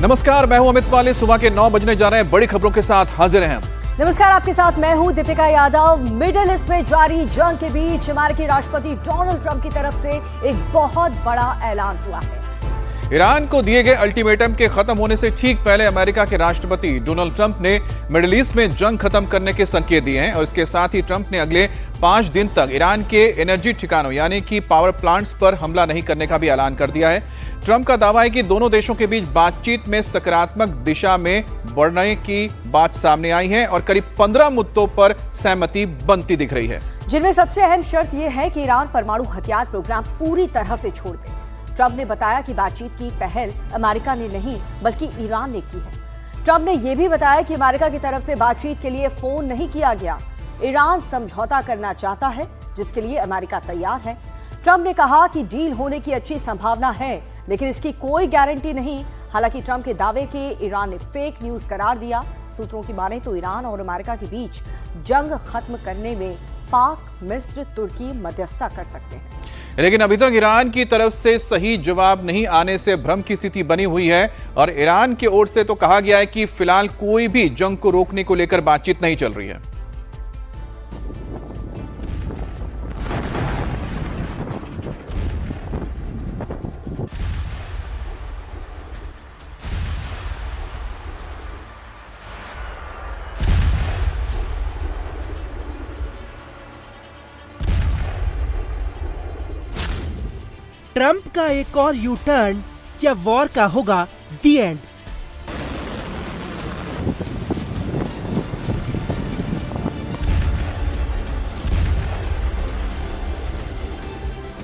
नमस्कार, मैं हूं अमित पाली। सुबह के 9 बजने जा रहे हैं, बड़ी खबरों के साथ हाजिर हैं। नमस्कार, आपके साथ मैं हूं दीपिका यादव। मिडिल ईस्ट में जारी जंग के बीच अमेरिकी राष्ट्रपति डोनाल्ड ट्रंप की तरफ से एक बहुत बड़ा ऐलान हुआ है। ईरान को दिए गए अल्टीमेटम के खत्म होने से ठीक पहले अमेरिका के राष्ट्रपति डोनाल्ड ट्रंप ने मिडिल ईस्ट में जंग खत्म करने के संकेत दिए हैं और इसके साथ ही ट्रंप ने अगले 5 दिन तक ईरान के एनर्जी ठिकानों यानी कि पावर प्लांट्स पर हमला नहीं करने का भी ऐलान कर दिया है। ट्रंप का दावा है कि दोनों देशों के बीच बातचीत में सकारात्मक दिशा में बढ़ने की बात सामने आई है और करीब 15 मुद्दों पर सहमति बनती दिख रही है, जिनमें सबसे अहम शर्त यह है कि ईरान परमाणु हथियार प्रोग्राम पूरी तरह से छोड़ दे। ट्रंप ने बताया कि बातचीत की पहल अमेरिका ने नहीं बल्कि ईरान ने की है। ट्रंप ने यह भी बताया कि अमेरिका की तरफ से बातचीत के लिए फोन नहीं किया गया। ईरान समझौता करना चाहता है जिसके लिए अमेरिका तैयार है। ट्रंप ने कहा कि डील होने की अच्छी संभावना है, लेकिन इसकी कोई गारंटी नहीं। हालांकि ट्रंप के दावे के ईरान ने फेक न्यूज करार दिया। सूत्रों की माने तो ईरान और अमेरिका के बीच जंग खत्म करने में पाक, मिस्र, तुर्की मध्यस्थता कर सकते हैं, लेकिन अभी तक ईरान की तरफ से सही जवाब नहीं आने से भ्रम की स्थिति बनी हुई है और ईरान की ओर से तो कहा गया है कि फिलहाल कोई भी जंग को रोकने को लेकर बातचीत नहीं चल रही है। ट्रंप का एक और यू टर्न, क्या वॉर का होगा दी and?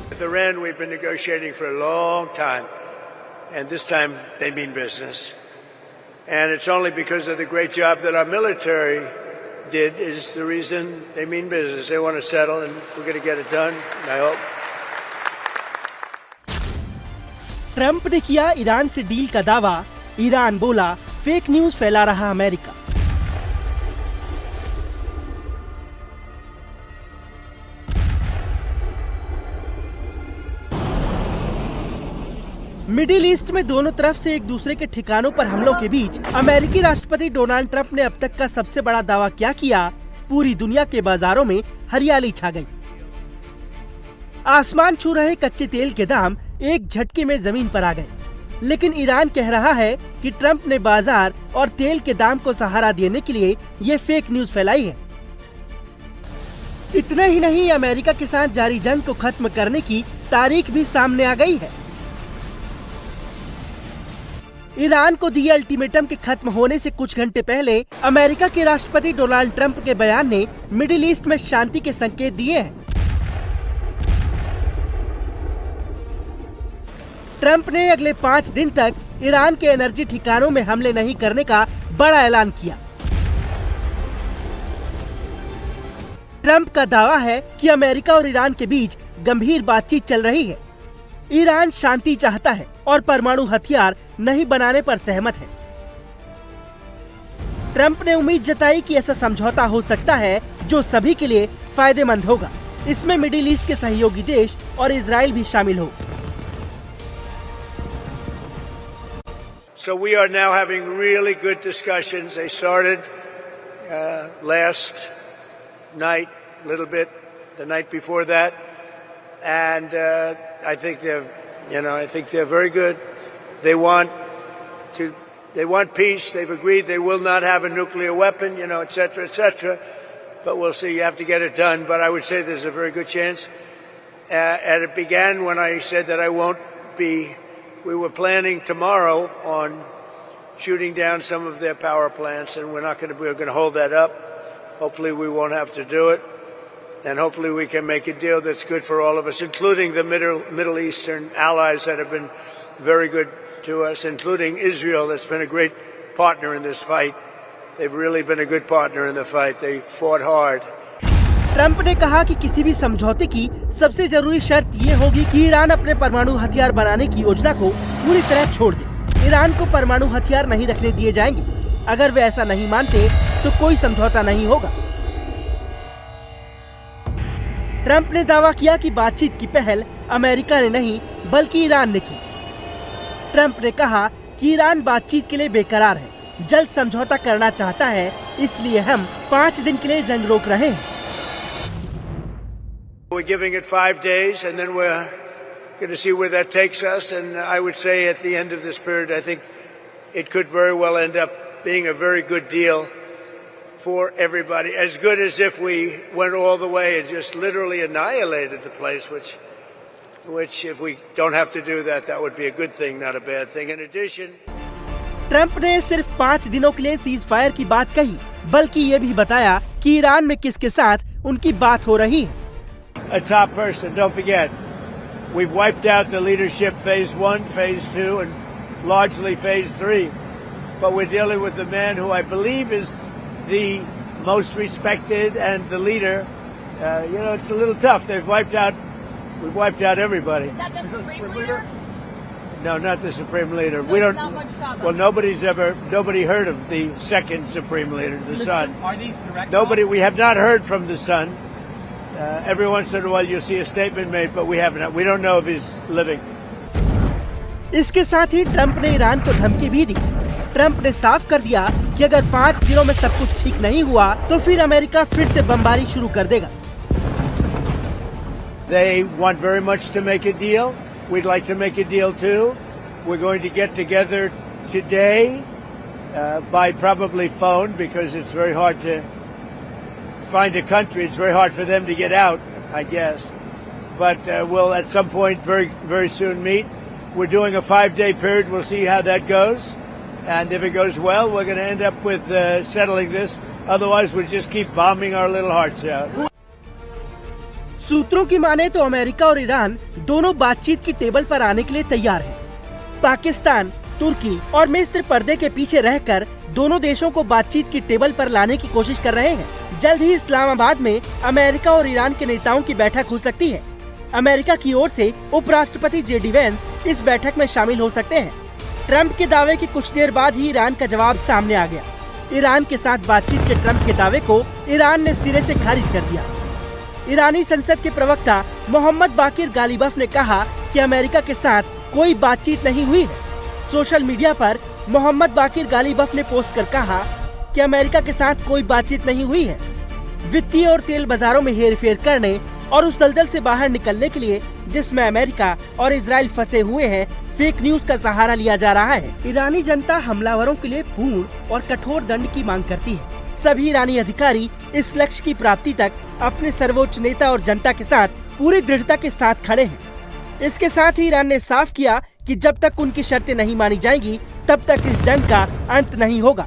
With Iran, we've been negotiating for a long time, and this time they mean business. And it's only because of the great job that our military did is the reason they mean business. They want to settle, and we're going to get it done, I hope. Trump ने किया Iran से deal का दावा। Iran बोला fake news फैला रहा America. Middle east में दोनों तरफ से एक दूसरे के ठिकानों पर हमलों के बीच अमेरिकी राष्ट्रपति डोनाल्ड ट्रंप ने अब तक का सबसे बड़ा दावा क्या किया? पूरी दुनिया के बाजारों में हरियाली छा गई। आसमान छू रहे कच्चे तेल के दाम एक झटके में जमीन पर आ गए, लेकिन ईरान कह रहा है कि ट्रंप ने बाजार और तेल के दाम को सहारा देने के लिए ये फेक न्यूज फैलाई है। इतना ही नहीं, अमेरिका के साथ जारी जंग को खत्म करने की तारीख भी सामने आ गई है। ईरान को दिए अल्टीमेटम के खत्म होने से कुछ घंटे पहले अमेरिका के राष्ट्रपति डोनाल्ड ट्रंप के बयान ने मिडिल ईस्ट में शांति के संकेत दिए हैं। ट्रंप ने अगले 5 दिन तक ईरान के एनर्जी ठिकानों में हमले नहीं करने का बड़ा ऐलान किया। ट्रंप का दावा है कि अमेरिका और ईरान के बीच गंभीर बातचीत चल रही है। ईरान शांति चाहता है और परमाणु हथियार नहीं बनाने पर सहमत है। ट्रंप ने उम्मीद जताई कि ऐसा समझौता हो सकता है जो सभी के लिए फायदेमंद होगा। इसमें मिडिल ईस्ट के सहयोगी देश और इजराइल भी शामिल हो। So we are now having really good discussions. They started last night, a little bit, the night before that, and I think they're very good. They want peace. They've agreed they will not have a nuclear weapon, et cetera, but we'll see. You have to get it done, but I would say there's a very good chance. And it began when I said that I won't be. We were planning tomorrow on shooting down some of their power plants, and we're going to hold that up. Hopefully we won't have to do it, and hopefully we can make a deal that's good for all of us, including the Middle Eastern allies that have been very good to us, including Israel, that's been a great partner in this fight. They've really been a good partner in the fight. They fought hard. Trump ने कहा कि किसी भी समझौते की सबसे जरूरी शर्त ये होगी कि ईरान अपने परमाणु हथियार बनाने की योजना को पूरी तरह छोड़ दे। ईरान को परमाणु हथियार नहीं रखने दिए जाएंगे। अगर वे ऐसा नहीं मानते तो कोई समझौता नहीं होगा। ट्रंप ने दावा किया कि बातचीत की पहल अमेरिका ने नहीं बल्कि ईरान ने की। ट्रंप ने कहा कि कि ईरान बातचीत के लिए बेकरार है, जल्द समझौता करना चाहता है, इसलिए हम 5 दिन के लिए जंग रोक रहे हैं। We're giving it 5 days, and then we're going to see where that takes us. And I would say at the end of this period, I think it could very well end up being a very good deal for everybody. As good as if we went all the way and just literally annihilated the place, which if we don't have to do that, that would be a good thing, not a bad thing. In addition, Trump ने सिर्फ 5 दिनों के लिए cease fire की बात कही, बल्कि ये भी बताया कि ईरान में किसके साथ उनकी बात हो रही है। a top person, don't forget, we've wiped out the leadership phase 1, phase 2, and largely phase 3. But we're dealing with the man who I believe is the most respected and the leader. It's a little tough. We've wiped out everybody. Is that the Supreme Leader? No, not the Supreme Leader. We don't. Well, nobody heard of the second Supreme Leader, the son. Are these direct? Nobody. We have not heard from the son. Every once in a while, you'll see a statement made, but we haven't. We don't know if he's living. इसके साथ ही Trump ने Iran को धमकी भी दी। Trump ने साफ कर दिया कि अगर 5 दिनों में सब कुछ ठीक नहीं हुआ तो फिर अमेरिका फिर से बमबारी शुरू कर देगा। They want very much to make a deal. We'd like to make a deal too. We're going to get together today by probably phone because it's very hard to find a country. It's very hard for them to get out, I guess. But we'll at some point very, very soon meet. We're doing a 5-day period. We'll see how that goes. And if it goes well, we're going to end up with settling this. Otherwise, we'll just keep bombing our little hearts out. सूत्रों की माने तो America और Iran दोनों बातचीत की table पर आने के लिए तैयार हैं। पाकिस्तान, तुर्की और मिस्र पर्दे के पीछे रहकर दोनों देशों को बातचीत की टेबल पर लाने की कोशिश कर रहे हैं। जल्द ही इस्लामाबाद में अमेरिका और ईरान के नेताओं की बैठक हो सकती है। अमेरिका की ओर से उपराष्ट्रपति JD वेंस इस बैठक में शामिल हो सकते हैं। ट्रंप के दावे की कुछ देर बाद ही ईरान का जवाब सामने आ गया। ईरान के साथ बातचीत के ट्रंप के दावे को ईरान ने सिरे से खारिज कर दिया। ईरानी संसद के प्रवक्ता मोहम्मद बाकिर गालिबफ ने कहा कि अमेरिका के साथ कोई बातचीत नहीं हुई है। सोशल मीडिया पर मोहम्मद बाकिर गालिबफ ने पोस्ट कर कहा कि अमेरिका के साथ कोई बातचीत नहीं हुई है। वित्तीय और तेल बाजारों में हेरफेर करने और उस दलदल से बाहर निकलने के लिए जिसमें अमेरिका और इजराइल फंसे हुए हैं, फेक न्यूज का सहारा लिया जा रहा है। ईरानी जनता हमलावरों के लिए पूर्ण और कठोर दंड की मांग करती है। सभी ईरानी अधिकारी इस लक्ष्य की प्राप्ति तक अपने सर्वोच्च नेता और जनता के साथ पूरी दृढ़ता के साथ खड़े हैं। इसके साथ ही ईरान ने साफ किया कि जब तक उनकी शर्तें नहीं मानी जाएंगी तब तक इस जंग का अंत नहीं होगा।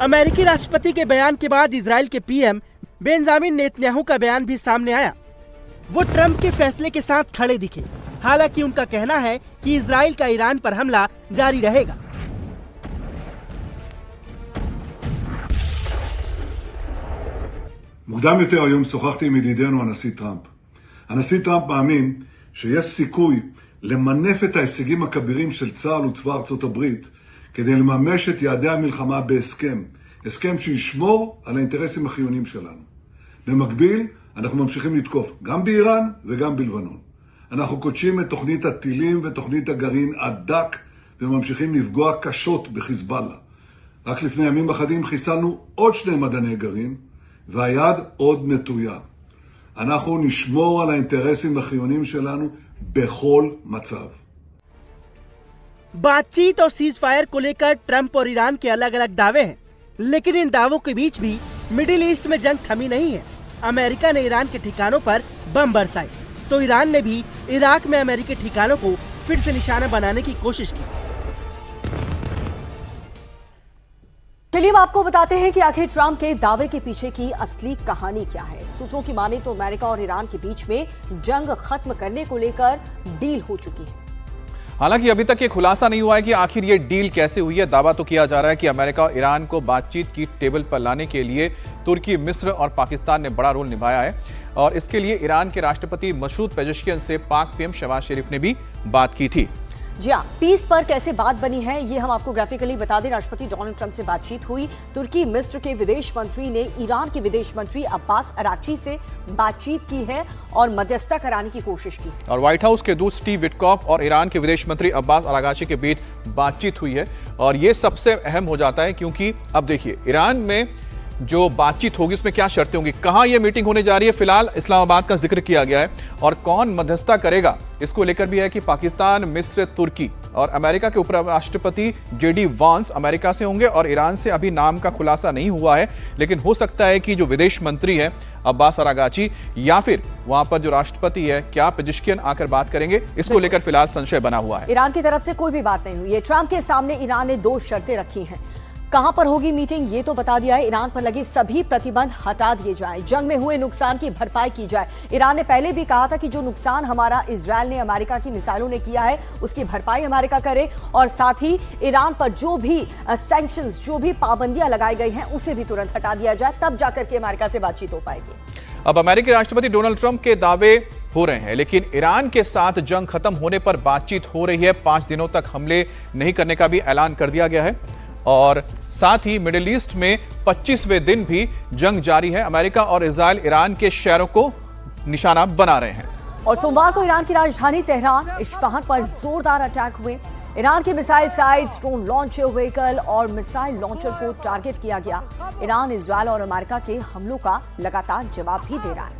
अमेरिकी राष्ट्रपति के बयान के बाद इजराइल के पीएम बेंजामिन नेतन्याहू का बयान भी सामने आया। वो ट्रंप के फैसले के साथ खड़े दिखे। हालांकि उनका कहना है कि इजराइल का ईरान पर हमला जारी रहेगा। מוקדם יותר היום שוחחתי עם ידידנו הנשיא טראמפ. הנשיא טראמפ מאמין שיש סיכוי למנף את ההישגים הכבירים של צה"ל וצבא ארצות הברית כדי לממש את יעדי המלחמה בהסכם. הסכם שישמור על האינטרסים החיוניים שלנו. במקביל, אנחנו ממשיכים לתקוף גם באיראן וגם בלבנון. אנחנו קודשים את תוכנית הטילים ותוכנית הגרעין עד דק וממשיכים לפגוע קשות בחיזבאללה. רק לפני ימים אחדים חיסלנו עוד 2 מדעני גרעין והיד עוד נטויה. אנחנו נשמור על האינטרסים החיוניים שלנו בכל מצב. बातचीत और सीज फायर को लेकर ट्रंप और ईरान के अलग अलग दावे हैं, लेकिन इन दावों के बीच भी मिडिल ईस्ट में जंग थमी नहीं है। अमेरिका ने ईरान के ठिकानों पर बम बरसाए तो ईरान ने भी इराक में अमेरिकी ठिकानों को फिर से निशाना बनाने की कोशिश की। चलिए हम आपको बताते हैं कि आखिर ट्रंप के दावे के पीछे की असली कहानी क्या है। सूत्रों की माने तो अमेरिका और ईरान के बीच में जंग खत्म करने को लेकर डील हो चुकी है। हालांकि अभी तक ये खुलासा नहीं हुआ है कि आखिर ये डील कैसे हुई है। दावा तो किया जा रहा है कि अमेरिका और ईरान को बातचीत की टेबल पर लाने के लिए तुर्की, मिस्र और पाकिस्तान ने बड़ा रोल निभाया है और इसके लिए ईरान के राष्ट्रपति मसूद पेजेश्कियन से पाक पीएम शहबाज शरीफ ने भी बात की थी। जी हाँ, पीस पर कैसे बात बनी है ये हम आपको ग्राफिकली बता दें। राष्ट्रपति डोनाल्ड ट्रंप से बातचीत हुई। तुर्की, मिस्र के विदेश मंत्री ने ईरान के विदेश मंत्री अब्बास अराक्ची से बातचीत की है और मध्यस्थता कराने की कोशिश की। और व्हाइट हाउस के दूत स्टीव विटकॉफ और ईरान के विदेश मंत्री अब्बास अरागाची के बीच बातचीत हुई है और ये सबसे अहम हो जाता है क्योंकि अब देखिए ईरान में जो बातचीत होगी उसमें क्या शर्तें होंगी, कहां यह मीटिंग होने जा रही है। फिलहाल इस्लामाबाद का जिक्र किया गया है और कौन मध्यस्थता करेगा इसको लेकर भी है कि पाकिस्तान, मिस्र, तुर्की और अमेरिका के उपराष्ट्रपति जेडी वांस अमेरिका से होंगे और ईरान से अभी नाम का खुलासा नहीं हुआ है, लेकिन हो सकता है कि जो विदेश मंत्री है अब्बास अरागाची या फिर वहां पर जो राष्ट्रपति है क्या पेजेश्कियन आकर बात करेंगे, इसको लेकर फिलहाल संशय बना हुआ है। ईरान की तरफ से कोई भी बात नहीं हुई है। ट्रंप के सामने ईरान ने 2 शर्तें रखी हैं। कहां पर होगी मीटिंग ये तो बता दिया है। ईरान पर लगे सभी प्रतिबंध हटा दिए जाएं, जंग में हुए नुकसान की भरपाई की जाए। ईरान ने पहले भी कहा था कि जो नुकसान हमारा इजरायल ने अमेरिका की मिसाइलों ने किया है उसकी भरपाई अमेरिका करे और साथ ही ईरान पर जो भी सैंक्शंस, जो भी पाबंदियां लगाई गई हैं उसे भी तुरंत हटा दिया जाए, तब जाकर के अमेरिका से बातचीत हो पाएगी। अब अमेरिकी राष्ट्रपति डोनाल्ड ट्रंप के दावे हो रहे हैं, लेकिन ईरान के साथ जंग खत्म होने पर बातचीत हो रही है। 5 दिनों तक हमले नहीं करने का भी ऐलान कर दिया गया है और साथ ही मिडिल ईस्ट में 25वें दिन भी जंग जारी है। अमेरिका और इजरायल ईरान के शहरों को निशाना बना रहे हैं। और सोमवार को ईरान की राजधानी तेहरान, इस्फहान पर जोरदार अटैक हुए। ईरान के missile sites, drone launcher vehicle और मिसाइल लॉन्चर को टारगेट किया गया। ईरान, इजरायल और अमेरिका के हमलों का लगातार जवाब भी दे रहा है।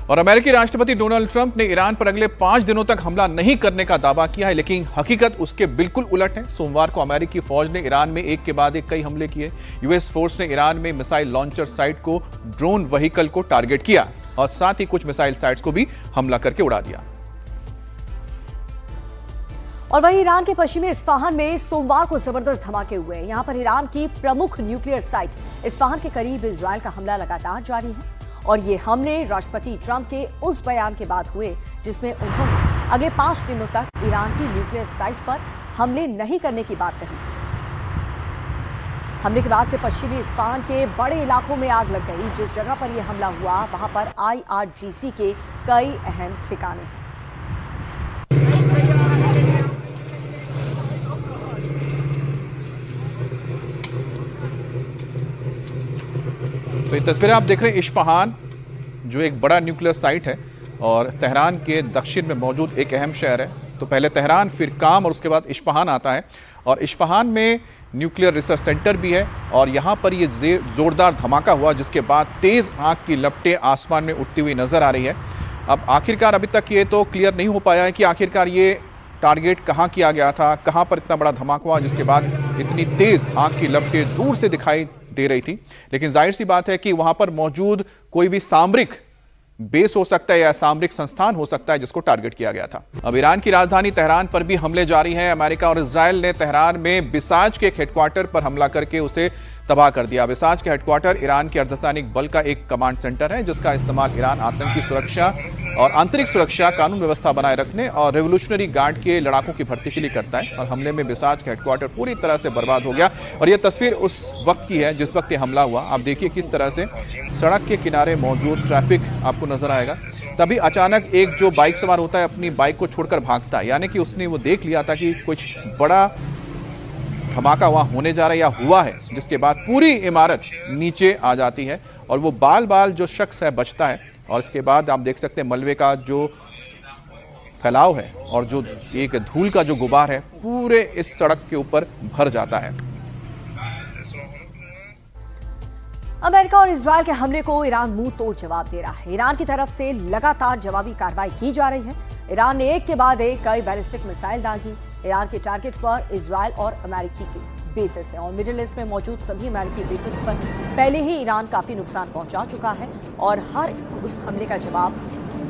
और अमेरिकी राष्ट्रपति डोनाल्ड ट्रंप ने ईरान पर अगले 5 दिनों तक हमला नहीं करने का दावा किया है, लेकिन हकीकत उसके बिल्कुल उलट है। सोमवार को अमेरिकी फौज ने ईरान में एक के बाद एक कई हमले किए। यूएस फोर्स ने ईरान में मिसाइल लॉन्चर साइट को, ड्रोन व्हीकल को टारगेट किया और साथ ही कुछ मिसाइल साइट्स को भी हमला करके उड़ा दिया। और वहीं ईरान के पश्चिमी इस्फहान में सोमवार को जबरदस्त धमाके हुए। यहां पर ईरान की प्रमुख न्यूक्लियर साइट इस्फहान के करीब इजरायल का हमला लगातार जारी है और ये हमले राष्ट्रपति ट्रंप के उस बयान के बाद हुए जिसमें उन्होंने अगले 5 दिनों तक ईरान की न्यूक्लियर साइट पर हमले नहीं करने की बात कही थी। हमले के बाद से पश्चिमी इस्फहान के बड़े इलाकों में आग लग गई। जिस जगह पर यह हमला हुआ वहां पर IRGC के कई अहम ठिकाने हैं। तो ये तस्वीरें आप देख रहे हैं इस्फहान, जो एक बड़ा न्यूक्लियर साइट है और तेहरान के दक्षिण में मौजूद एक अहम शहर है। तो पहले तेहरान, फिर काम और उसके बाद इस्फहान आता है और इस्फहान में न्यूक्लियर रिसर्च सेंटर भी है और यहाँ पर ये जोरदार धमाका हुआ जिसके बाद तेज़ आग की लपटें आसमान में उठती हुई नजर आ रही है। अब आखिरकार अभी तक ये तो क्लियर नहीं हो पाया है कि आखिरकार ये टारगेट कहाँ किया गया था, कहाँ पर इतना बड़ा धमाका हुआ जिसके बाद इतनी तेज़ आग की लपटें दूर से दिखाई दे रही थी। लेकिन जाहिर सी बात है कि वहां पर मौजूद कोई भी सामरिक बेस हो सकता है या सामरिक संस्थान हो सकता है जिसको टारगेट किया गया था। अब ईरान की राजधानी तेहरान पर भी हमले जारी हैं। अमेरिका और इजरायल ने तेहरान में बिसाज के हेडक्वार्टर पर हमला करके उसे तबाह कर दिया। बिसाज के हेडक्वार्टर ईरान के अर्धसैनिक बल का एक कमांड सेंटर है जिसका इस्तेमाल ईरान आतंकी सुरक्षा और आंतरिक सुरक्षा, कानून व्यवस्था बनाए रखने और रेवोल्यूशनरी गार्ड के लड़ाकों की भर्ती के लिए करता है। और हमले में बिसाज का हेडक्वार्टर पूरी तरह से बर्बाद हो गया और यह तस्वीर उस वक्त की है जिस वक्त ये हमला हुआ। आप देखिए किस तरह से सड़क के किनारे मौजूद ट्रैफिक आपको नजर आएगा। तभी अचानक एक जो बाइक सवार होता है अपनी बाइक को छोड़कर भागता है, यानी कि उसने वो देख लिया था कि कुछ बड़ा धमाका वहां होने जा रहा है या हुआ है, जिसके बाद पूरी इमारत नीचे आ जाती है और वो बाल बाल जो शख्स है बचता है। और इसके बाद आप देख सकते हैं मलबे का जो फैलाव है और जो एक धूल का जो गुबार है पूरे इस सड़क के ऊपर भर जाता है। अमेरिका और इजरायल के हमले को ईरान मुंह तोड़ जवाब दे रहा है। ईरान की तरफ से लगातार जवाबी कार्रवाई की जा रही है। ईरान ने एक के बाद एक कई बैलिस्टिक मिसाइल दागी। ईरान के टारगेट पर इजरायल और अमेरिकी के बेसिस हैं और मिडिल ईस्ट में मौजूद सभी अमेरिकी बेसिस पर पहले ही ईरान काफ़ी नुकसान पहुंचा चुका है और हर उस हमले का जवाब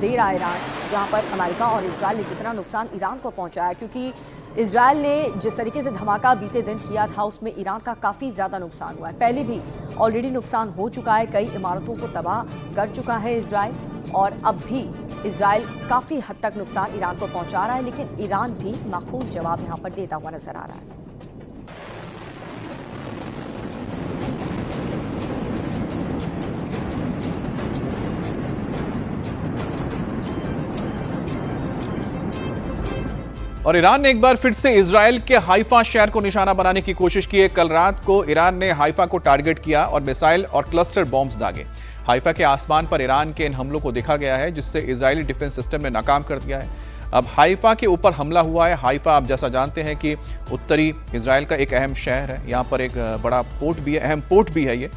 दे रहा है ईरान, जहां पर अमेरिका और इजराइल ने जितना नुकसान ईरान को पहुंचाया, क्योंकि इजराइल ने जिस तरीके से धमाका बीते दिन किया था उसमें ईरान का काफ़ी ज़्यादा नुकसान हुआ है। पहले भी ऑलरेडी नुकसान हो चुका है, कई इमारतों को तबाह कर चुका है इजराइल और अब भी इजराइल काफ़ी हद तक नुकसान ईरान को पहुंचा रहा है, लेकिन ईरान भी माकूल जवाब यहां पर देता हुआ नजर आ रहा है। और ईरान ने एक बार फिर से इजराइल के हाइफा शहर को निशाना बनाने की कोशिश की है। कल रात को ईरान ने हाइफा को टारगेट किया और मिसाइल और क्लस्टर बॉम्ब्स दागे। हाइफा के आसमान पर ईरान के इन हमलों को देखा गया है, जिससे इजरायली डिफेंस सिस्टम ने नाकाम कर दिया है। अब हाइफा के ऊपर हमला हुआ है। हाइफा आप जैसा जानते हैं कि उत्तरी इजराइल का एक अहम शहर है। यहाँ पर एक बड़ा पोर्ट भी है, अहम पोर्ट भी है ये,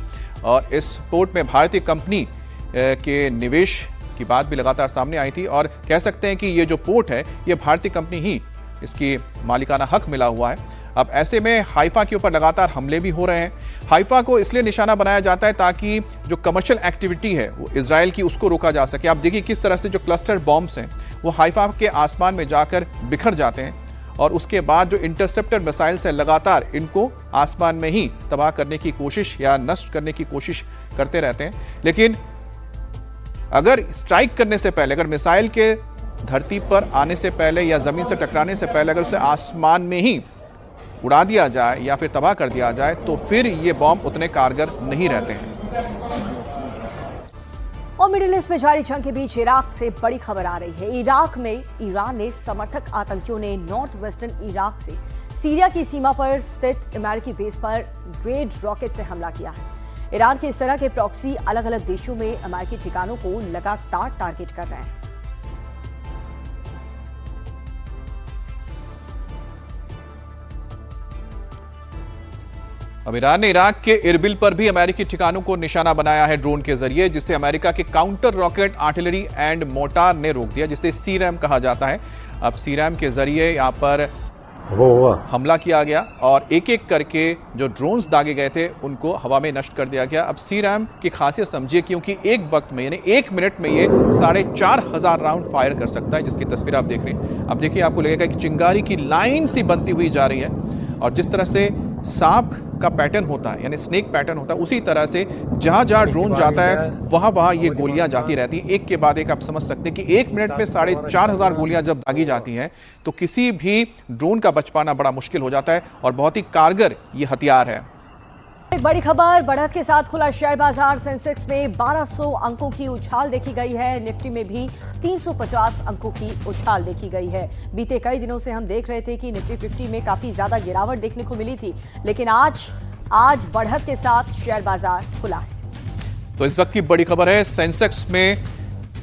और इस पोर्ट में भारतीय कंपनी के निवेश की बात भी लगातार सामने आई थी और कह सकते हैं कि ये जो पोर्ट है ये भारतीय कंपनी ही इसकी मालिकाना हक मिला हुआ है। अब ऐसे में हाइफा के ऊपर लगातार हमले भी हो रहे हैं। हाइफा को इसलिए निशाना बनाया जाता है ताकि जो कमर्शियल एक्टिविटी है वो इजराइल की उसको रोका जा सके। आप देखिए किस तरह से जो क्लस्टर बॉम्ब्स हैं वो हाइफा के आसमान में जाकर बिखर जाते हैं और उसके बाद जो इंटरसेप्टर मिसाइल्स है लगातार इनको आसमान में ही तबाह करने की कोशिश या नष्ट करने की कोशिश करते रहते हैं। लेकिन अगर स्ट्राइक करने से पहले, अगर मिसाइल के धरती पर आने से पहले या जमीन से टकराने से पहले अगर उसे आसमान में ही उड़ा दिया जाए या फिर तबाह कर दिया जाए तो फिर ये बॉम्ब उतने कारगर नहीं रहते हैं। और मिडिल ईस्ट में जारी जंग के बीच इराक से बड़ी खबर आ रही है। इराक में ईरान ने समर्थक आतंकियों ने नॉर्थ वेस्टर्न इराक से सीरिया की सीमा पर स्थित अमेरिकी बेस पर ग्रेड रॉकेट से हमला किया है। ईरान के इस तरह के प्रॉक्सी अलग अलग देशों में अमेरिकी ठिकानों को लगातार टारगेट कर रहे हैं। अब ईरान ने इराक के इरबिल पर भी अमेरिकी ठिकानों को निशाना बनाया है ड्रोन के जरिए, जिसे अमेरिका के counter rocket artillery and mortar ने रोक दिया, जिसे सीरैम कहा जाता है। अब सीरैम के जरिए यहां पर हमला किया गया और एक एक करके जो ड्रोन्स दागे गए थे उनको हवा में नष्ट कर दिया गया। अब सीरैम की खासियत समझिए, क्योंकि एक वक्त में यानी 1 मिनट में ये 4,500 राउंड फायर कर सकता है, जिसकी तस्वीर आप देख रहे हैं। अब देखिए आपको लगेगा कि चिंगारी की लाइन सी बनती हुई जा रही है और जिस तरह से सांप का पैटर्न होता है यानी स्नेक पैटर्न होता है, उसी तरह से जहां जहां ड्रोन जाता है वहां ये गोलियां जाती रहती हैं, एक के बाद एक। आप समझ सकते हैं कि 1 मिनट में 4,500 गोलियां जब दागी जाती हैं तो किसी भी ड्रोन का बच पाना बड़ा मुश्किल हो जाता है और बहुत ही कारगर ये हथियार है। एक बड़ी खबर, बढ़त के साथ खुला शेयर बाजार। सेंसेक्स में 1200 अंकों की उछाल देखी गई है। निफ्टी में भी 350 अंकों की उछाल देखी गई है। बीते कई दिनों से हम देख रहे थे कि निफ्टी 50 में काफी ज्यादा गिरावट देखने को मिली थी, लेकिन आज बढ़त के साथ शेयर बाजार खुला है। तो इस वक्त की बड़ी खबर है, सेंसेक्स में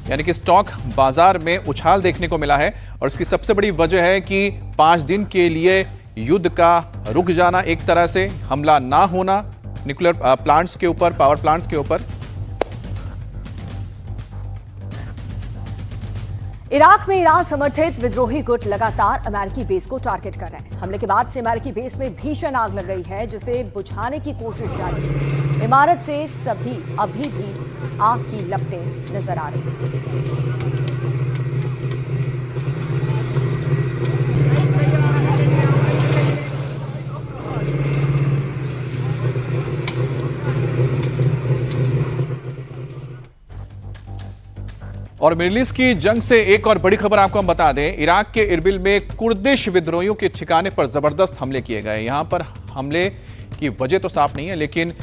यानी कि स्टॉक बाजार में उछाल देखने को मिला है और इसकी सबसे बड़ी वजह है कि 5 दिन के लिए युद्ध का रुक जाना, एक तरह से हमला ना होना न्यूक्लियर प्लांट्स के ऊपर, पावर प्लांट्स के ऊपर। इराक में ईरान समर्थित विद्रोही गुट लगातार अमेरिकी बेस को टारगेट कर रहे हैं। हमले के बाद से अमेरिकी बेस में भीषण आग लग गई है, जिसे बुझाने की कोशिश जारी है। इमारत से अभी भी आग की लपटें नजर आ रही हैं। और मिडिल ईस्ट की जंग से एक और बड़ी खबर आपको हम बता दें। इराक के इरबिल में कुर्दिश विद्रोहियों के ठिकाने पर जबरदस्त हमले किए गए। यहां पर हमले की वजह तो साफ नहीं है, लेकिन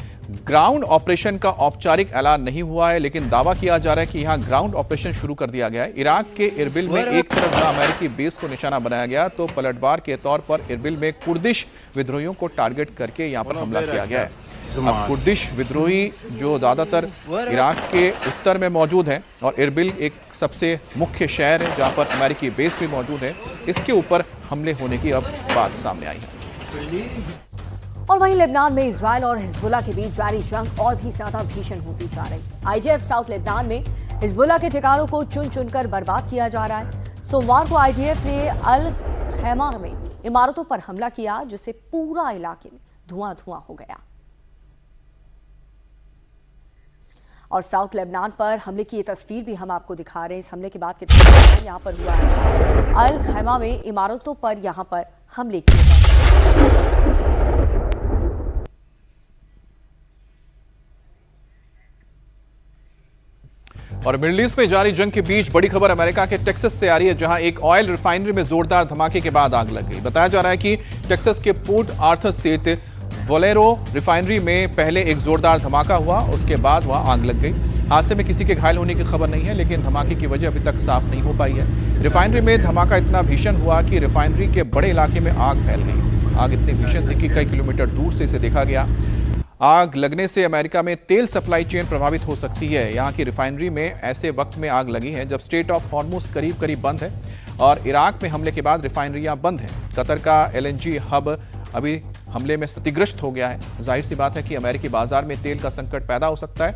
ग्राउंड ऑपरेशन का औपचारिक ऐलान नहीं हुआ है, लेकिन दावा किया जा रहा है कि यहां ग्राउंड ऑपरेशन शुरू कर दिया गया है। इराक के इरबिल में एक तरफ जहां अमेरिकी बेस को निशाना बनाया गया, तो पलटवार के तौर पर इरबिल में कुर्दिश विद्रोहियों को टारगेट करके यहां पर हमला किया गया है। अब कुर्दिश विद्रोही जो ज्यादातर इराक के उत्तर में मौजूद हैं और इरबिल एक सबसे मुख्य शहर है जहां पर अमेरिकी बेस भी मौजूद है, इसके ऊपर हमले होने की अब बात सामने आई है। और वहीं लेबनान में इजराइल और हिजबुल्लाह के बीच जारी जंग और भी ज्यादा भीषण होती जा रही। आईडीएफ साउथ लेबनान में हिजबुल्लाह के ठिकानों को चुन चुनकर बर्बाद किया जा रहा है। सोमवार को आईडीएफ ने अल खैमा में इमारतों पर हमला किया, जिससे पूरा इलाके में धुआं धुआं हो गया। और साउथ लेबनान पर हमले की ये तस्वीर भी हम आपको दिखा रहे हैं। इस हमले के बाद कितना यहाँ पर हुआ है। अल खैमा में इमारतों पर यहाँ पर हमले किए गए। और मिडिल ईस्ट में जारी जंग के बीच बड़ी खबर अमेरिका के टेक्सास से आ रही है, जहां एक ऑयल रिफाइनरी में जोरदार धमाके के बाद आग लग गई। बताया जा रहा है कि टेक्सास के पोर्ट आर्थर स्थित वोलेरो रिफाइनरी में पहले एक जोरदार धमाका हुआ, उसके बाद वहां आग लग गई। हादसे में किसी के घायल होने की खबर नहीं है, लेकिन धमाके की वजह अभी तक साफ नहीं हो पाई है। रिफाइनरी में धमाका इतना भीषण हुआ कि रिफाइनरी के बड़े इलाके में आग फैल गई। आग इतनी भीषण थी कि कई किलोमीटर दूर से इसे देखा गया। आग लगने से अमेरिका में तेल सप्लाई चेन प्रभावित हो सकती है। यहाँ की रिफाइनरी में ऐसे वक्त में आग लगी है जब स्ट्रेट ऑफ हॉर्मुज करीब करीब बंद है और इराक में हमले के बाद रिफाइनरियां बंद हैं। कतर का LNG हब अभी हमले में क्षतिग्रस्त हो गया है। जाहिर सी बात है कि अमेरिकी बाजार में तेल का संकट पैदा हो सकता है।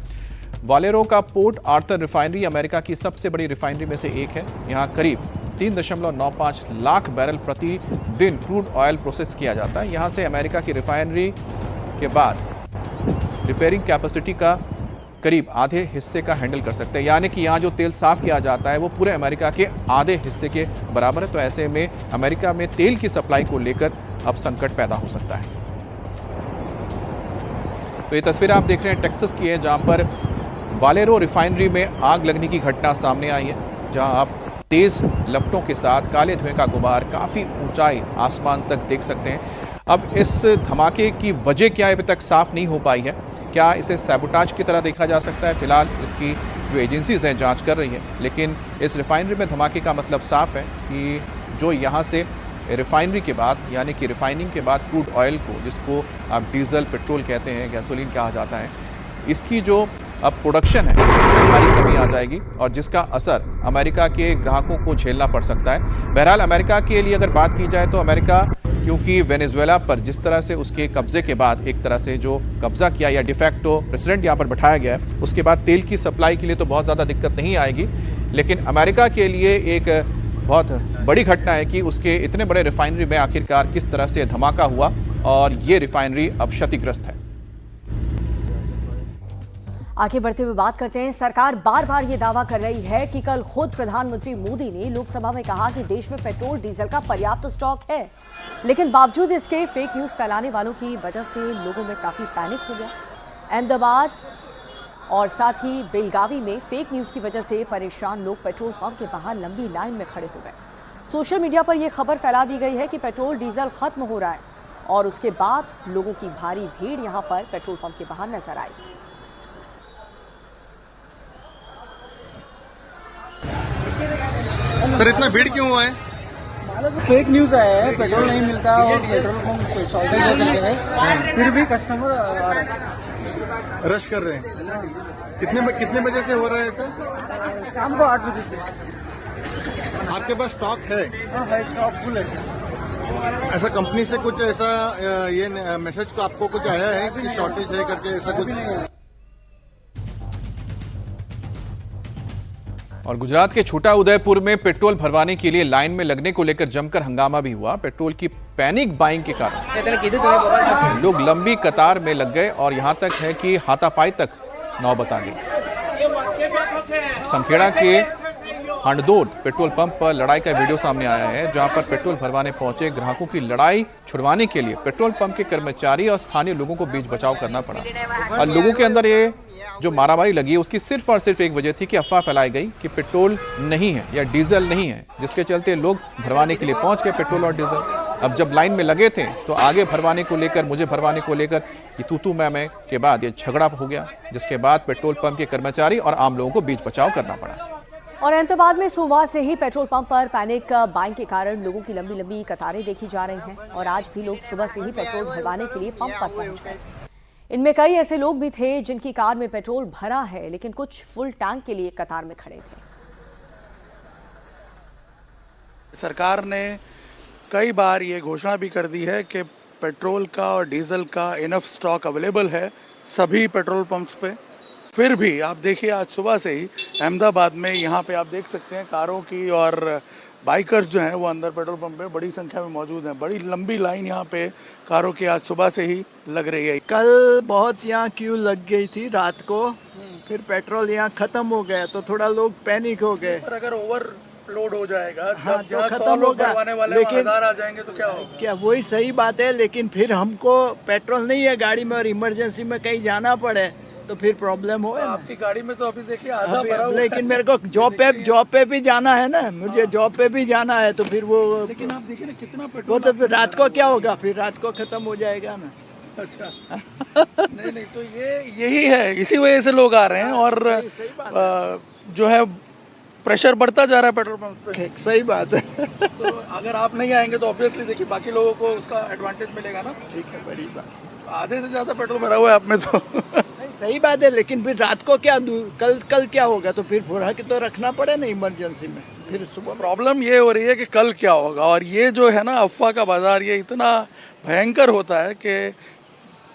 वालेरो का पोर्ट आर्थर रिफाइनरी अमेरिका की सबसे बड़ी रिफाइनरी में से एक है। यहाँ करीब 3.95 लाख बैरल प्रति दिन क्रूड ऑयल प्रोसेस किया जाता है। यहाँ से अमेरिका की रिफाइनरी के बाद रिपेयरिंग कैपेसिटी का करीब आधे हिस्से का हैंडल कर सकते हैं, यानी कि यहाँ जो तेल साफ किया जाता है वो पूरे अमेरिका के आधे हिस्से के बराबर है। तो ऐसे में अमेरिका में तेल की सप्लाई को लेकर अब संकट पैदा हो सकता है। तो ये तस्वीर आप देख रहे हैं टेक्सास की है, जहां पर वालेरो रिफाइनरी में आग लगने की घटना सामने आई है, जहां आप तेज लपटों के साथ काले धुएं का गुबार काफी ऊंचाई आसमान तक देख सकते हैं। अब इस धमाके की वजह क्या है अभी तक साफ नहीं हो पाई है। क्या इसे सैबोटाज की तरह देखा जा सकता है? फिलहाल इसकी जो एजेंसीज हैं जांच कर रही हैं, लेकिन इस रिफाइनरी में धमाके का मतलब साफ है कि जो यहाँ से रिफाइनरी के बाद यानी कि रिफाइनिंग के बाद क्रूड ऑयल को, जिसको आप डीजल पेट्रोल कहते हैं, गैसोलीन कहा जाता है, इसकी जो अब प्रोडक्शन है उसमें भारी कमी आ जाएगी और जिसका असर अमेरिका के ग्राहकों को झेलना पड़ सकता है। बहरहाल अमेरिका के लिए अगर बात की जाए तो अमेरिका क्योंकि वेनेजुएला पर जिस तरह से उसके कब्जे के बाद एक तरह से जो कब्जा किया या डिफैक्टो प्रेसिडेंट यहाँ पर बैठाया गया है, उसके बाद तेल की सप्लाई के लिए तो बहुत ज़्यादा दिक्कत नहीं आएगी, लेकिन अमेरिका के लिए एक बहुत बड़ी घटना है कि उसके इतने बड़े रिफाइनरी में आखिरकार किस तरह से धमाका हुआ और ये रिफाइनरी अब क्षतिग्रस्त है। आगे बढ़ते हुए बात करते हैं। सरकार बार बार ये दावा कर रही है कि कल खुद प्रधानमंत्री मोदी ने लोकसभा में कहा कि देश में पेट्रोल डीजल का पर्याप्त स्टॉक है, लेकिन बावजूद इसके फेक न्यूज फैलाने वालों की वजह से लोगों में काफी पैनिक हो गया। अहमदाबाद और साथ ही बेलगावी में फेक न्यूज की वजह से परेशान लोग पेट्रोल पंप के बाहर लंबी लाइन में खड़े हो गए। सोशल मीडिया पर यह खबर फैला दी गई है कि पेट्रोल डीजल खत्म हो रहा है और उसके बाद लोगों की भारी भीड़ यहां पर पेट्रोल पंप के बाहर नजर आई। सर इतना भीड़ क्यों हुआ है? फेक न्यूज आया है, पेट्रोल नहीं मिलता और पेट्रोल पंप शॉर्टेज है, फिर भी कस्टमर आ रहे हैं, रश कर रहे हैं। कितने बजे से हो रहा है सर? शाम को 8 बजे से। आपके पास स्टॉक है? हाँ है, स्टॉक फुल है। ऐसा कंपनी से कुछ ऐसा ये मैसेज को आपको कुछ आया है कि शॉर्टेज है करके, ऐसा कुछ? और गुजरात के छोटा उदयपुर में पेट्रोल भरवाने के लिए लाइन में लगने को लेकर जमकर हंगामा भी हुआ। पेट्रोल की पैनिक बाइंग के कारण लोग लंबी कतार में लग गए और यहां तक है कि हाथापाई तक नौबत आ गई। संखेड़ा के हंडदोड पेट्रोल पंप पर लड़ाई का वीडियो सामने आया है, जहां पर पेट्रोल भरवाने पहुंचे ग्राहकों की लड़ाई छुड़वाने के लिए पेट्रोल पंप के कर्मचारी और स्थानीय लोगों को बीच बचाव करना पड़ा। और लोगों के अंदर ये जो मारामारी लगी है उसकी सिर्फ और सिर्फ एक वजह थी कि अफवाह फैलाई गई कि पेट्रोल नहीं है या डीजल नहीं है, जिसके चलते लोग भरवाने के लिए पहुंच गए पेट्रोल और डीजल। अब जब लाइन में लगे थे तो आगे भरवाने को लेकर, मुझे भरवाने को लेकर ये तू मैं के बाद ये झगड़ा हो गया, जिसके बाद पेट्रोल पंप के कर्मचारी और आम लोगों को बीच बचाव करना पड़ा। और अहमदाबाद में सोमवार से ही पेट्रोल पंप पर पैनिक बाइंग के कारण लोगों की लंबी लंबी कतारें देखी जा रही हैं और आज भी लोग सुबह से ही पेट्रोल भरवाने के लिए पंप पर पहुंच गए। इनमें कई ऐसे लोग भी थे जिनकी कार में पेट्रोल भरा है, लेकिन कुछ फुल टैंक के लिए कतार में खड़े थे। सरकार ने कई बार ये घोषणा भी कर दी है कि पेट्रोल का और डीजल का इनफ स्टॉक अवेलेबल है सभी पेट्रोल पंप्स पे। फिर भी आप देखिए आज सुबह से ही अहमदाबाद में यहाँ पे आप देख सकते हैं कारों की और बाइकर्स जो हैं वो अंदर पेट्रोल पंप पे बड़ी संख्या में मौजूद हैं। बड़ी लंबी लाइन यहाँ पे कारों की आज सुबह से ही लग रही है। कल बहुत यहाँ क्यू लग गई थी रात को, फिर पेट्रोल यहाँ खत्म हो गया तो थोड़ा लोग पैनिक हो गए। पर अगर ओवरलोड हो जाएगा, हाँ, जब तो खत्म होगा, लेकिन 1000 आ जाएंगे तो क्या होगा? क्या वही सही बात है, लेकिन फिर हमको पेट्रोल नहीं है गाड़ी में और इमरजेंसी में कहीं जाना पड़े तो फिर प्रॉब्लम हो। आपकी गाड़ी में तो अभी देखिए आधा भरा हुआ है। लेकिन मेरे को जॉब पे भी जाना है ना, मुझे जॉब पे भी जाना है तो फिर वो, लेकिन आप देखिए ना कितना वो पेट्रोल। तो फिर रात को क्या होगा, फिर रात को खत्म हो जाएगा ना। अच्छा नहीं तो यही है, इसी वजह से लोग आ रहे हैं और जो है प्रेशर बढ़ता जा रहा है पेट्रोल पंप पे। सही बात है। तो अगर आप नहीं आएंगे तो ऑब्वियसली देखिए बाकी लोगों को उसका एडवांटेज मिलेगा ना। ठीक है, बड़ी बात। आधे से ज्यादा पेट्रोल भरा हुआ है आप में तो। सही बात है, लेकिन फिर रात को क्या, कल क्या होगा तो फिर भरा के तो रखना पड़े ना इमरजेंसी में, फिर सुबह। प्रॉब्लम ये हो रही है कि कल क्या होगा, और ये जो है ना अफवाह का बाजार, ये इतना भयंकर होता है कि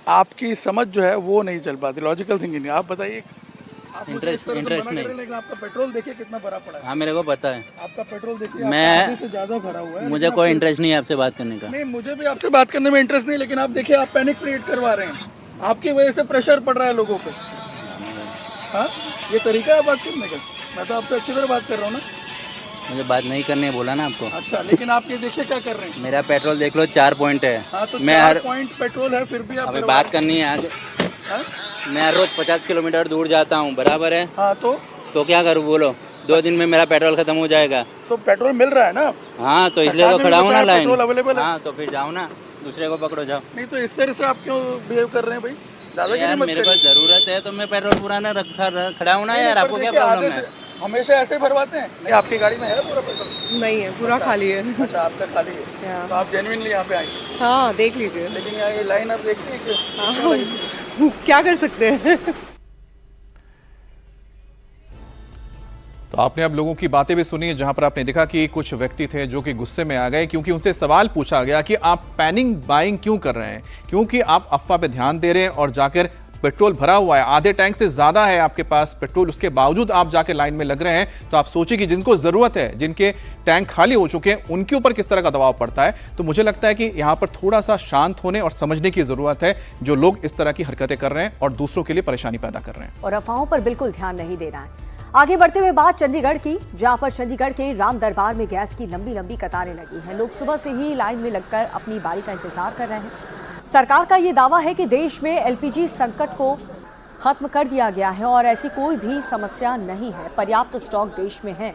आपकी समझ जो है वो नहीं चल पाती, लॉजिकल थिंकिंग। आप बताइए, इंटरेस्ट नहीं, लेकिन आपका पेट्रोल देखिए कितना भरा पड़ा है। हाँ मेरे को पता है, आपका पेट्रोल देखिए मैं आधे से ज्यादा भरा हुआ है। मुझे कोई इंटरेस्ट नहीं है आपसे बात करने का। नहीं, मुझे भी आपसे बात करने में इंटरेस्ट नहीं, लेकिन आप देखिए आप पैनिक क्रिएट करवा रहे हैं, आपकी वजह से प्रेशर पड़ रहा है लोगों पे। हाँ, ये तरीका है बात करने का? मैं तो आपसे अच्छी तरह बात कर रहा हूँ ना। मुझे बात नहीं करनी है, बोला ना आपको। अच्छा, लेकिन आप ये देखिए क्या कर रहे हैं। मेरा पेट्रोल देख लो 4 पॉइंट है। हाँ, तो मैं 4 पॉइंट पेट्रोल है, फिर भी आप अभी बात करनी है आगे। मैं हर रोज 50 किलोमीटर दूर जाता हूँ, बराबर है। हाँ, तो क्या करूँ बोलो, 2 दिन में मेरा पेट्रोल खत्म हो जाएगा। तो पेट्रोल मिल रहा है ना। हाँ, तो इसलिए तो खड़ा हूँ ना लाइन। पेट्रोल अवेलेबल है। हाँ, तो फिर जाओ ना, दूसरे को पकड़ो, जाओ। नहीं तो इस तरह से आप क्यों बिहेव कर रहे हैं भाई? यार मेरे पास जरूरत है तो मैं पेट्रोल पूरा ना खड़ा हूँ ना यार, आपको क्या प्रॉब्लम है? हमेशा ऐसे भरवाते हैं? नहीं, आपकी गाड़ी में है पूरा पेट्रोल? नहीं है, पूरा खाली है। अच्छा, आपका खाली है, तो आप जेन्युइनली यहाँ पे आए? हाँ, देख लीजिए। लेकिन यहाँ ये लाइन आप देखिए कि क्या कर सकते हैं। तो आपने अब लोगों की बातें भी सुनी, जहां पर आपने देखा कि कुछ व्यक्ति थे जो कि गुस्से में आ गए क्योंकि उनसे सवाल पूछा गया कि आप पैनिक बाइंग क्यों कर रहे हैं, क्योंकि आप अफवाह पे ध्यान दे रहे हैं और जाकर पेट्रोल भरा हुआ है, आधे टैंक से ज्यादा है आपके पास पेट्रोल, उसके बावजूद आप जाके लाइन में लग रहे हैं। तो आप सोचिए कि जिनको जरूरत है, जिनके टैंक खाली हो चुके हैं, उनके ऊपर किस तरह का दबाव पड़ता है। तो मुझे लगता है कि यहां पर थोड़ा सा शांत होने और समझने की जरूरत है, जो लोग इस तरह की हरकतें कर रहे हैं और दूसरों के लिए परेशानी पैदा कर रहे हैं। और अफवाहों पर बिल्कुल ध्यान नहीं देना है। आगे बढ़ते हुए बात चंडीगढ़ की, जहां पर चंडीगढ़ के राम दरबार में गैस की लंबी लंबी कतारें लगी हैं। लोग सुबह से ही लाइन में लगकर अपनी बारी का इंतजार कर रहे हैं। सरकार का ये दावा है कि देश में एलपीजी संकट को खत्म कर दिया गया है और ऐसी कोई भी समस्या नहीं है, पर्याप्त स्टॉक देश में है।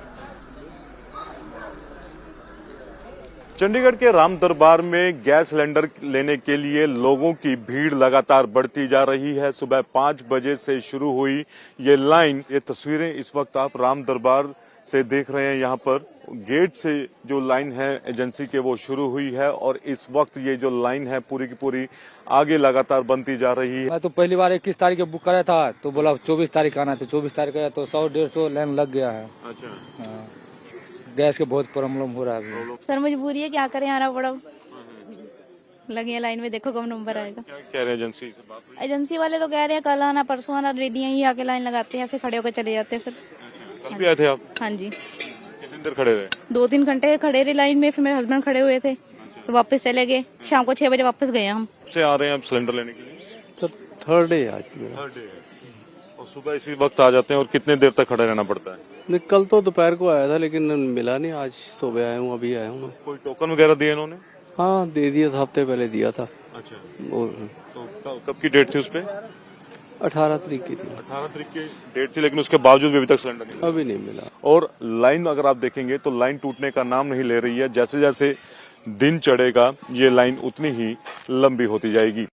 चंडीगढ़ के राम दरबार में गैस सिलेंडर लेने के लिए लोगों की भीड़ लगातार बढ़ती जा रही है। सुबह 5 बजे से शुरू हुई ये लाइन, ये तस्वीरें इस वक्त आप राम दरबार से देख रहे हैं। यहाँ पर गेट से जो लाइन है एजेंसी के वो शुरू हुई है और इस वक्त ये जो लाइन है पूरी की पूरी आगे लगातार बनती जा रही है। मैं तो पहली बार 21 तारीख को बुक कराया था, तो बोला 24 तारीख आना, तो 24 तारीख आया तो 100-150 लाइन लग गया है। अच्छा, हाँ, गैस के बहुत प्रॉब्लम हो रहा है। सर मजबूरी है, क्या करें, आना पड़ा, लगे हैं लाइन में, देखो कब नंबर आएगा। क्या कह रहे हैं एजेंसी से बात हुई? एजेंसी वाले तो कह रहे हैं कल आना, परसों आना, रेडी ही आके लाइन लगाते हैं, ऐसे खड़े होकर चले जाते हैं। फिर कल भी आए थे आप? हाँ जी। कितनी देर खड़े रहे? 2-3 घंटे खड़े रहे लाइन में, फिर मेरे हस्बैंड खड़े हुए थे तो वापस चले गए। शाम को 6 बजे वापस गए हम। से आ रहे हैं आप सिलेंडर लेने के लिए? सर थर्ड डे आज। और सुबह इसी वक्त आ जाते हैं और कितने देर तक खड़े रहना पड़ता है? नहीं, कल तो दोपहर को आया था लेकिन मिला नहीं, आज सुबह आया हूँ, अभी आया हूँ। कोई टोकन वगैरह दिए इन्होंने? हाँ, दे दिया था, हफ्ते पहले दिया था। अच्छा, तो कब की डेट थी उस पे? 18 तारीख की थी। 18 तारीख की डेट थी, लेकिन उसके बावजूद भी अभी तक सिलेंडर नहीं, अभी नहीं मिला। और लाइन अगर आप देखेंगे तो लाइन टूटने का नाम नहीं ले रही है। जैसे जैसे दिन चढ़ेगा ये लाइन उतनी ही लंबी होती जाएगी।